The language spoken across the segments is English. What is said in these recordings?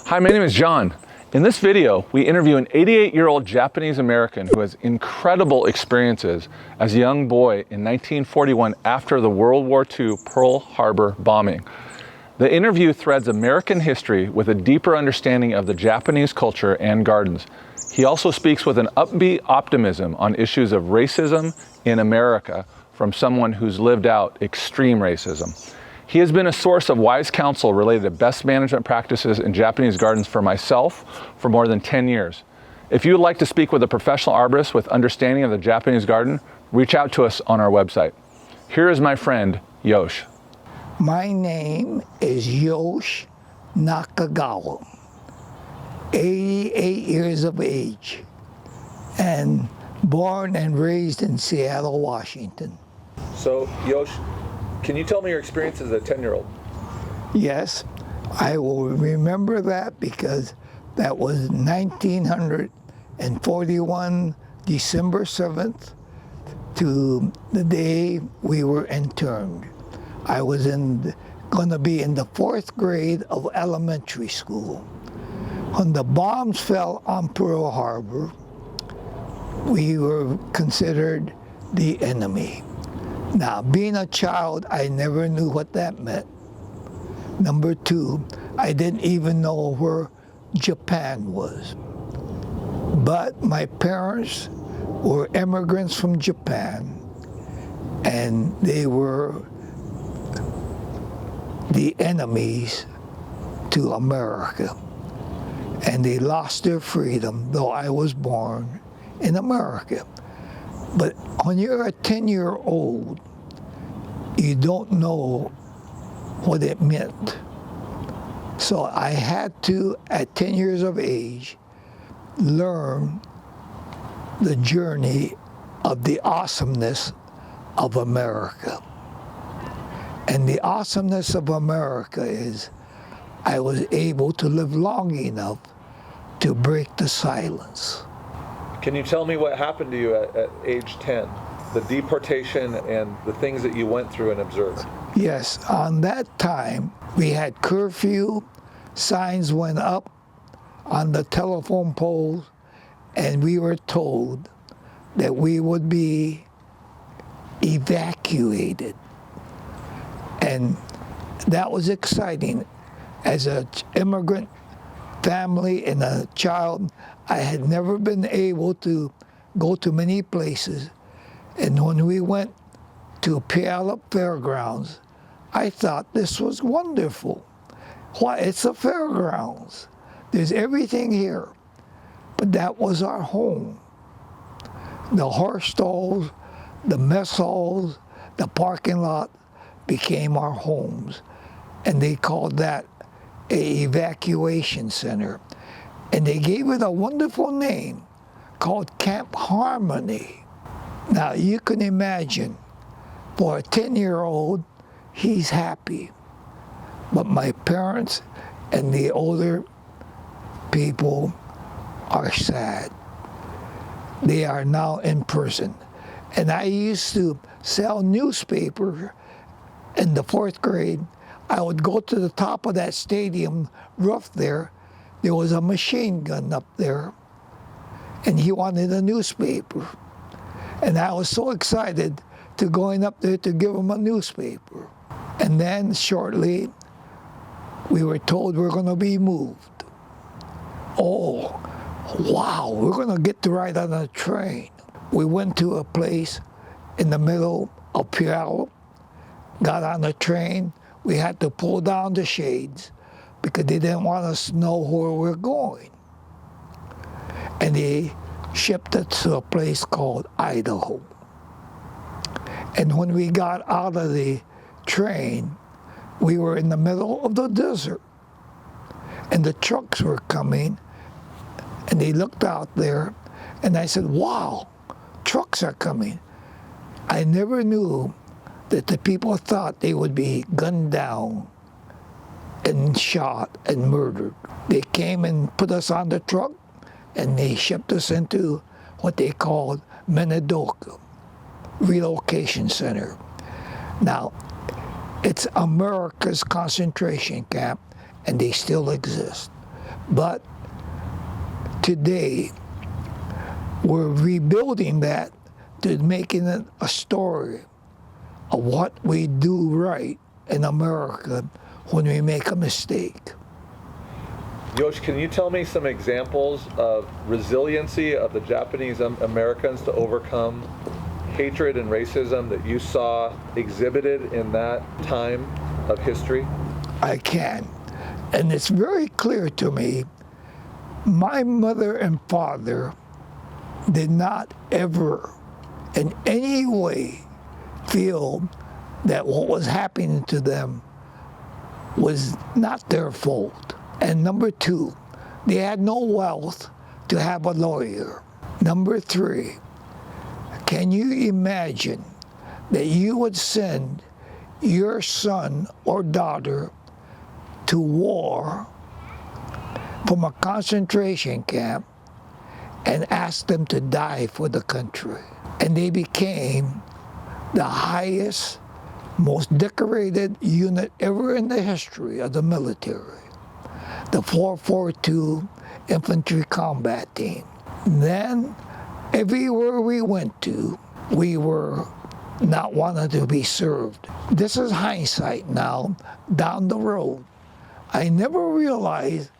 Hi, my name is John. In this video, we interview an 88-year-old Japanese American who has incredible experiences as a young boy in 1941 after the World War II Pearl Harbor bombing. The interview threads American history with a deeper understanding of the Japanese culture and gardens. He also speaks with an upbeat optimism on issues of racism in America from someone who's lived out extreme racism. He has been a source of wise counsel related to best management practices in Japanese gardens for myself for more than 10 years. If you would like to speak with a professional arborist with understanding of the Japanese garden, reach out to us on our website. Here is my friend, Yosh. My name is Yosh Nakagawa, 88 years of age, and born and raised in Seattle, Washington. So, Yosh, can you tell me your experience as a 10-year-old? Yes, I will remember that because that was 1941, December 7th, to the day we were interned. I was going to be in the 4th grade of elementary school. When the bombs fell on Pearl Harbor, we were considered the enemy. Now, being a child, I never knew what that meant. Number two, I didn't even know where Japan was. But my parents were immigrants from Japan, and they were the enemies to America. And they lost their freedom, though I was born in America. But when you're a 10-year-old, you don't know what it meant. So I had to, at 10 years of age, learn the journey of the awesomeness of America. And the awesomeness of America is I was able to live long enough to break the silence. Can you tell me what happened to you at age 10? The deportation and the things that you went through and observed? Yes, on that time, we had curfew, signs went up on the telephone poles, and we were told that we would be evacuated. And that was exciting. As an immigrant family and a child, I had never been able to go to many places. And when we went to Puyallup Fairgrounds, I thought this was wonderful. Why, it's a fairgrounds. There's everything here. But that was our home. The horse stalls, the mess halls, the parking lot became our homes. And they called that an evacuation center. And they gave it a wonderful name called Camp Harmony. Now you can imagine, for a 10-year-old, he's happy. But my parents and the older people are sad. They are now in prison. And I used to sell newspapers in the 4th grade. I would go to the top of that stadium roof there. There was a machine gun up there, and he wanted a newspaper. And I was so excited to going up there to give him a newspaper. And then shortly, we were told we're going to be moved. Oh, wow, we're going to get to ride on a train. We went to a place in the middle of Puyallup, got on a train. We had to pull down the shades because they didn't want us to know where we're going. And they shipped us to a place called Idaho. And when we got out of the train, we were in the middle of the desert. And the trucks were coming, and they looked out there, and I said, wow, trucks are coming. I never knew that the people thought they would be gunned down and shot and murdered. They came and put us on the truck, and they shipped us into what they called Minidoka Relocation Center. Now, it's America's concentration camp, and they still exist. But today, we're rebuilding that to making it a story of what we do right in America when we make a mistake. Yosh, can you tell me some examples of resiliency of the Japanese Americans to overcome hatred and racism that you saw exhibited in that time of history? I can. And it's very clear to me, my mother and father did not ever in any way feel that what was happening to them was not their fault. And number two, they had no wealth to have a lawyer. Number three, can you imagine that you would send your son or daughter to war from a concentration camp and ask them to die for the country? And they became the highest, most decorated unit ever in the history of the military, the 442 Infantry Combat Team. Then, everywhere we went to, we were not wanted to be served. This is hindsight now, down the road. I never realized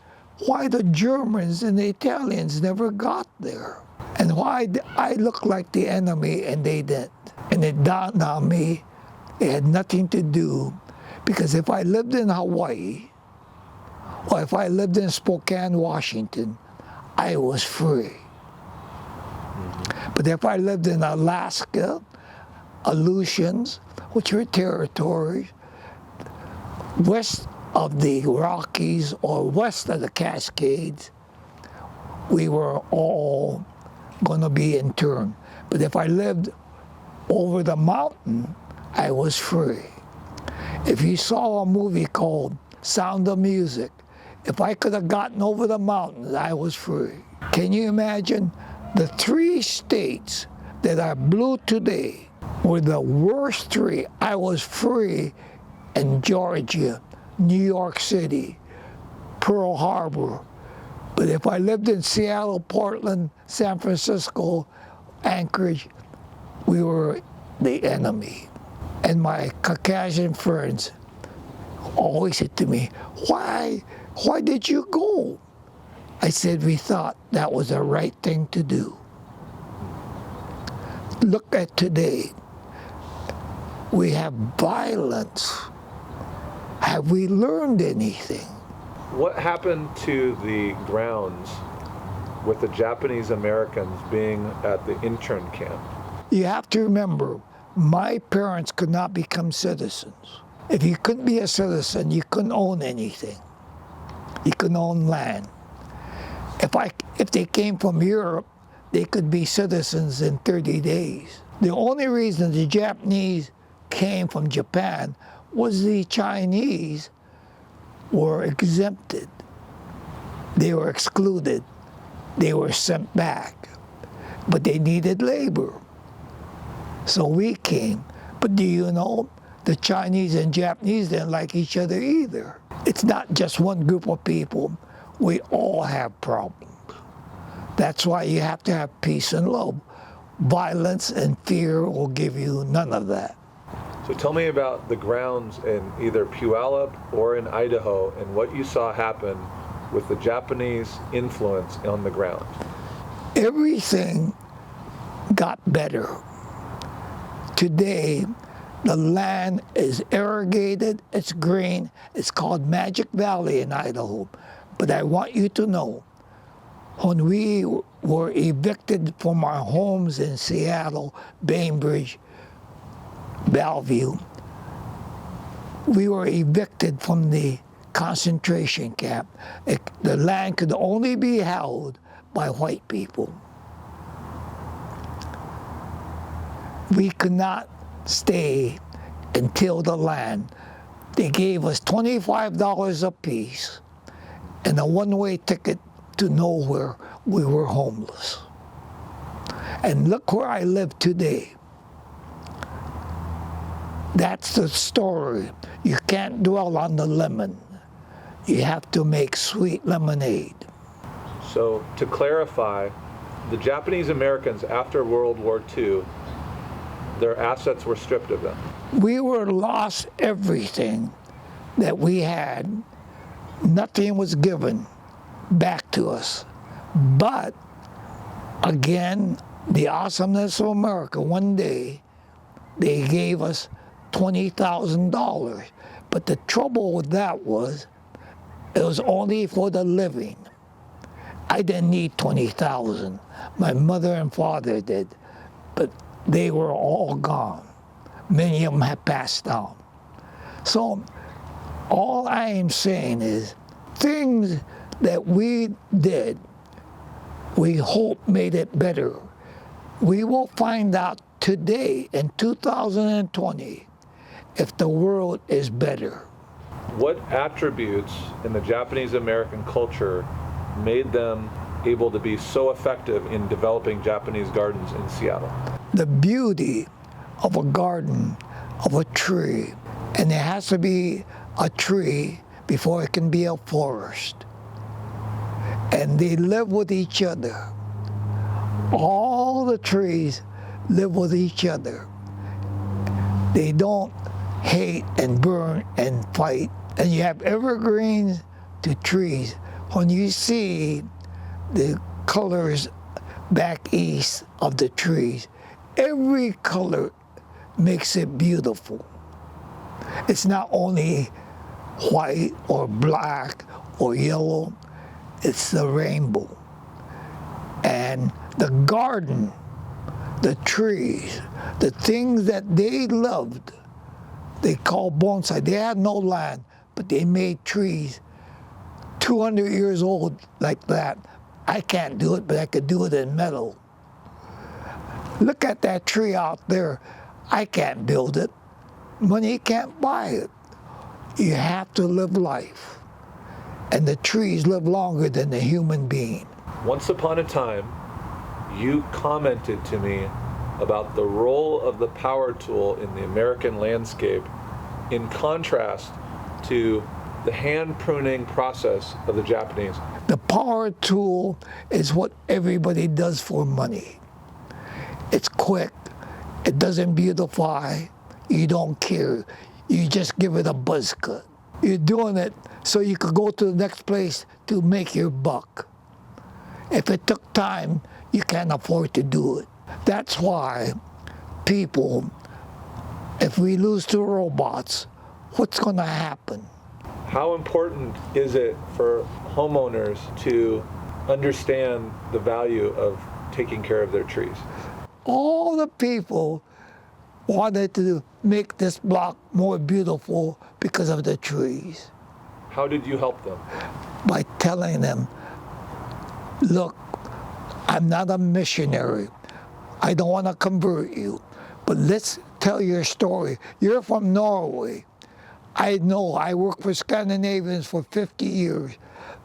why the Germans and the Italians never got there, and why I looked like the enemy and they didn't. And it dawned on me, it had nothing to do, because if I lived in Hawaii, or if I lived in Spokane, Washington, I was free. But if I lived in Alaska, Aleutians, which are territories, west of the Rockies or west of the Cascades, we were all going to be interned. But if I lived over the mountain, I was free. If you saw a movie called Sound of Music, if I could have gotten over the mountains, I was free. Can you imagine the 3 states that are blue today were the worst 3? I was free in Georgia, New York City, Pearl Harbor. But if I lived in Seattle, Portland, San Francisco, Anchorage, we were the enemy. And my Caucasian friends always said to me, why did you go? I said, we thought that was the right thing to do. Look at today. We have violence. Have we learned anything? What happened to the grounds with the Japanese Americans being at the intern camp? You have to remember, my parents could not become citizens. If you couldn't be a citizen, you couldn't own anything. You couldn't own land. If they came from Europe, they could be citizens in 30 days. The only reason the Japanese came from Japan was the Chinese were exempted. They were excluded. They were sent back. But they needed labor. So we came. But do you know, the Chinese and Japanese didn't like each other either. It's not just one group of people. We all have problems. That's why you have to have peace and love. Violence and fear will give you none of that. So tell me about the grounds in either Puyallup or in Idaho and what you saw happen with the Japanese influence on the ground. Everything got better. Today, the land is irrigated, it's green, it's called Magic Valley in Idaho. But I want you to know, when we were evicted from our homes in Seattle, Bainbridge, Bellevue, we were evicted from the concentration camp. The land could only be held by white people. We could not stay until the land. They gave us $25 apiece and a one-way ticket to nowhere. We were homeless. And look where I live today. That's the story. You can't dwell on the lemon. You have to make sweet lemonade. So to clarify, the Japanese Americans after World War II, their assets were stripped of them. We were lost everything that we had. Nothing was given back to us. But again, the awesomeness of America, one day they gave us $20,000. But the trouble with that was, it was only for the living. I didn't need 20,000. My mother and father did, but they were all gone. Many of them had passed on. So all I am saying is, things that we did, we hope made it better. We will find out today in 2020 if the world is better. What attributes in the Japanese American culture made them able to be so effective in developing Japanese gardens in Seattle? The beauty of a garden, of a tree, and it has to be a tree before it can be a forest. And they live with each other. All the trees live with each other. They don't hate and burn and fight. And you have evergreens to trees. When you see the colors back east of the trees, every color makes it beautiful. It's not only white or black or yellow, it's the rainbow. And the garden, the trees, the things that they loved, they call bonsai. They had no land, but they made trees 200 years old like that. I can't do it, but I could do it in metal. Look at that tree out there. I can't build it. Money can't buy it. You have to live life. And the trees live longer than the human being. Once upon a time, you commented to me about the role of the power tool in the American landscape in contrast to the hand pruning process of the Japanese. The power tool is what everybody does for money. It's quick, it doesn't beautify, you don't care. You just give it a buzz cut. You're doing it so you could go to the next place to make your buck. If it took time, you can't afford to do it. That's why people, if we lose to robots, what's going to happen? How important is it for homeowners to understand the value of taking care of their trees? All the people wanted to make this block more beautiful because of the trees. How did you help them? By telling them, look, I'm not a missionary. I don't want to convert you, but let's tell your story. You're from Norway. I know, I worked for Scandinavians for 50 years.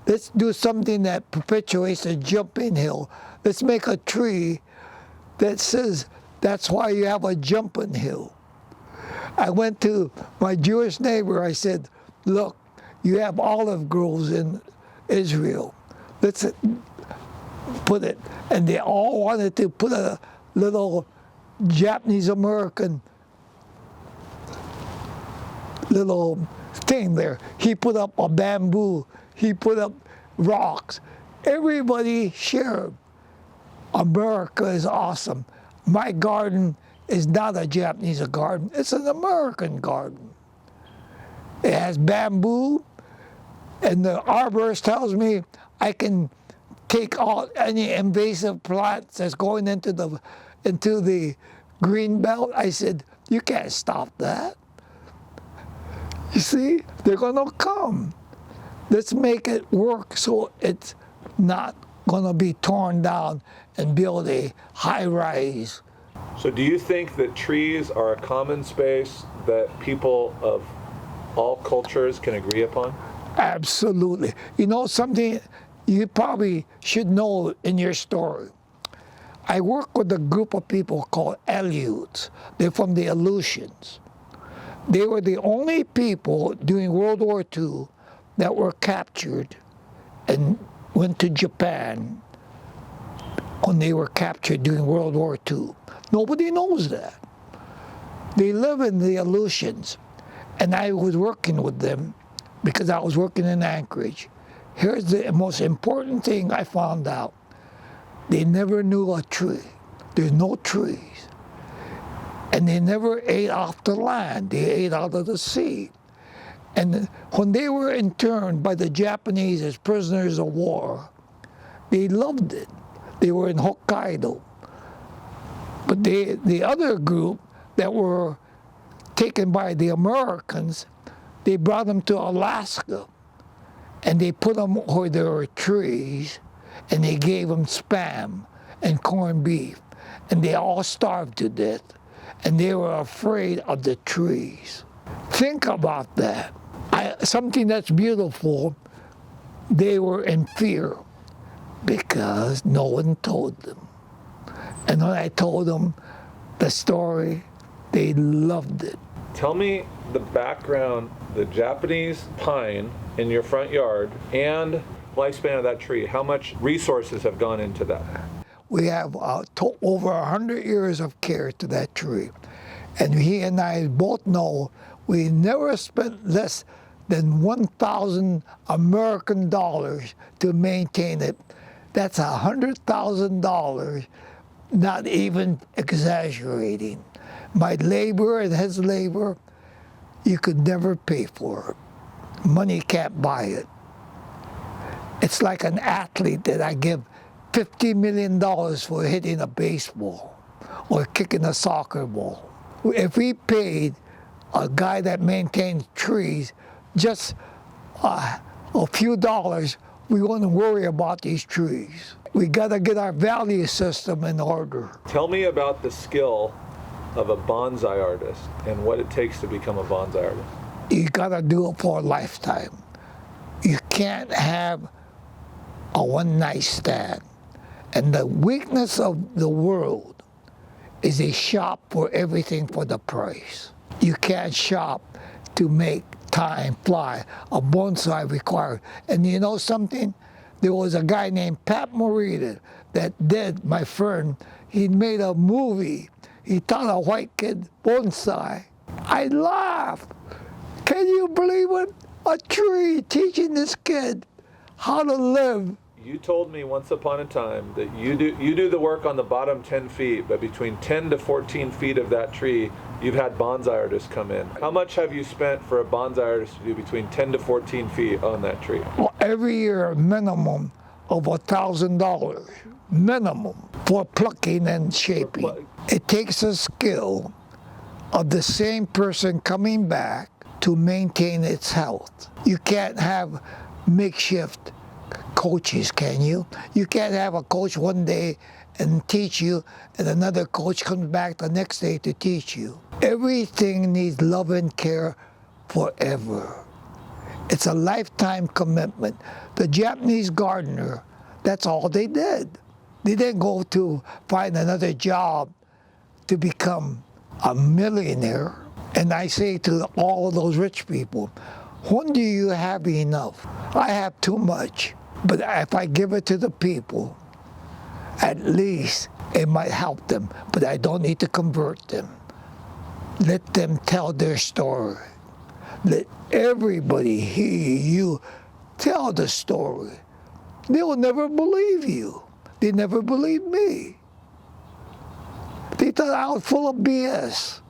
Let's do something that perpetuates a jumping hill. Let's make a tree that says, that's why you have a jumping hill. I went to my Jewish neighbor, I said, look, you have olive groves in Israel. Let's put it, and they all wanted to put a little Japanese American little thing there. He put up a bamboo, he put up rocks. Everybody shared. America is awesome. My garden is not a Japanese garden, it's an American garden. It has bamboo, and the arborist tells me I can take out any invasive plants that's going into the green belt. I said, you can't stop that. You see, they're gonna come. Let's make it work so it's not gonna be torn down and build a high rise. So do you think that trees are a common space that people of all cultures can agree upon? Absolutely. You know something you probably should know in your story? I work with a group of people called Aleuts. They're from the Aleutians. They were the only people during World War II that were captured and went to Japan when they were captured during World War II. Nobody knows that. They live in the illusions. And I was working with them because I was working in Anchorage. Here's the most important thing I found out. They never knew a tree. There's no trees. And they never ate off the land. They ate out of the sea. And when they were interned by the Japanese as prisoners of war, they loved it. They were in Hokkaido. But the other group that were taken by the Americans, they brought them to Alaska. And they put them where there were trees, and they gave them Spam and corned beef. And they all starved to death. And they were afraid of the trees. Think about that. Something that's beautiful, they were in fear because no one told them. And when I told them the story, they loved it. Tell me the background, the Japanese pine in your front yard and lifespan of that tree. How much resources have gone into that? We have over 100 years of care to that tree. And he and I both know we never spent less than 1,000 American dollars to maintain it. That's $100,000, not even exaggerating. My labor and his labor, you could never pay for it. Money can't buy it. It's like an athlete that I give $50 million for hitting a baseball or kicking a soccer ball. If we paid a guy that maintains trees just a few dollars, we wouldn't worry about these trees. We gotta get our value system in order. Tell me about the skill of a bonsai artist and what it takes to become a bonsai artist. You gotta do it for a lifetime. You can't have a one-night stand. And the weakness of the world is they shop for everything for the price. You can't shop to make time fly. A bonsai required. And you know something? There was a guy named Pat Morita that did, my friend, he made a movie. He taught a white kid bonsai. I laughed. Can you believe it? A tree teaching this kid how to live. You told me once upon a time that you do the work on the bottom 10 feet, but between 10 to 14 feet of that tree, you've had bonsai artists come in. How much have you spent for a bonsai artist to do between 10 to 14 feet on that tree? Well, every year, a minimum of $1,000, minimum, for plucking and shaping. It takes a skill of the same person coming back to maintain its health. You can't have makeshift coaches, can you? You can't have a coach one day and teach you, and another coach comes back the next day to teach you. Everything needs love and care forever. It's a lifetime commitment. The Japanese gardener, that's all they did. They didn't go to find another job to become a millionaire. And I say to all of those rich people, when do you have enough? I have too much. But if I give it to the people, at least it might help them. But I don't need to convert them. Let them tell their story. Let everybody hear you tell the story. They will never believe you. They never believed me. They thought I was full of BS.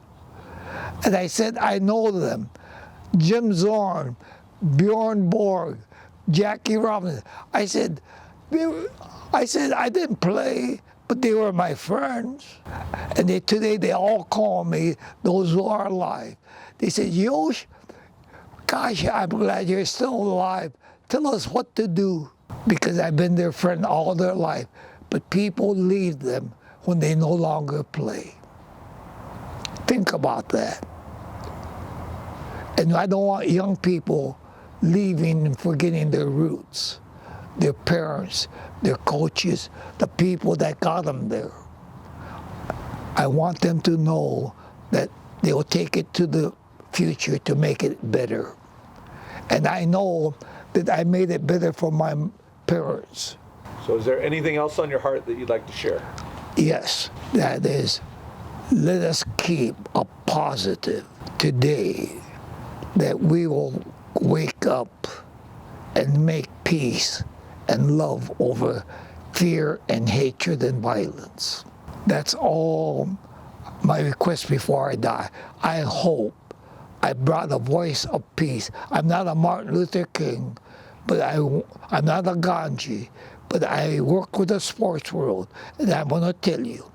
And I said, I know them. Jim Zorn, Bjorn Borg, Jackie Robinson. I said, I didn't play, but they were my friends. And today they all call me, those who are alive. They said, Yosh, gosh, I'm glad you're still alive. Tell us what to do. Because I've been their friend all their life. But people leave them when they no longer play. Think about that. And I don't want young people leaving and forgetting their roots, their parents, their coaches, the people that got them there. I want them to know that they will take it to the future to make it better. And I know that I made it better for my parents. So is there anything else on your heart that you'd like to share? Yes, that is, let us keep a positive today, that we will wake up and make peace and love over fear and hatred and violence. That's all my request before I die. I hope I brought a voice of peace. I'm not a Martin Luther King, but I'm not a Gandhi, but I work with the sports world, and I'm going to tell you,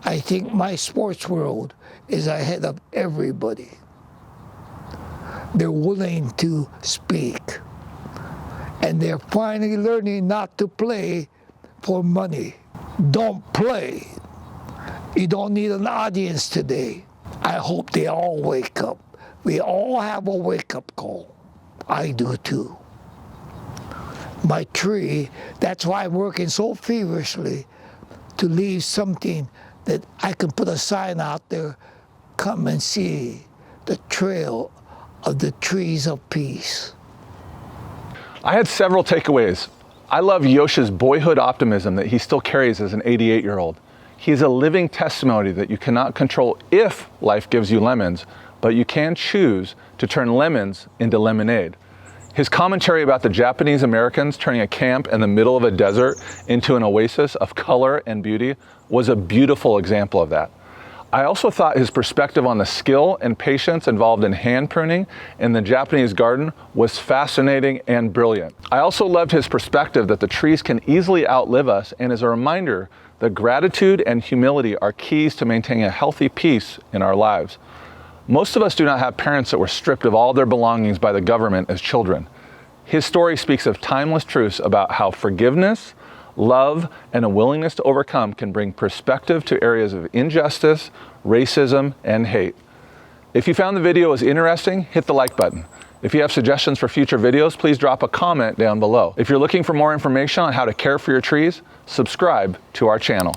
I think my sports world is ahead of everybody. They're willing to speak, and they're finally learning not to play for money. Don't play. You don't need an audience today. I hope they all wake up. We all have a wake-up call. I do too. My tree, that's why I'm working so feverishly to leave something that I can put a sign out there, come and see the trail of the trees of peace. I had several takeaways. I love Yosh's boyhood optimism that he still carries as an 88-year-old. He is a living testimony that you cannot control if life gives you lemons, but you can choose to turn lemons into lemonade. His commentary about the Japanese Americans turning a camp in the middle of a desert into an oasis of color and beauty was a beautiful example of that. I also thought his perspective on the skill and patience involved in hand pruning in the Japanese garden was fascinating and brilliant. I also loved his perspective that the trees can easily outlive us, and as a reminder that gratitude and humility are keys to maintaining a healthy peace in our lives. Most of us do not have parents that were stripped of all their belongings by the government as children. His story speaks of timeless truths about how forgiveness, love, and a willingness to overcome can bring perspective to areas of injustice, racism, and hate. If you found the video was interesting, hit the like button. If you have suggestions for future videos, please drop a comment down below. If you're looking for more information on how to care for your trees, subscribe to our channel.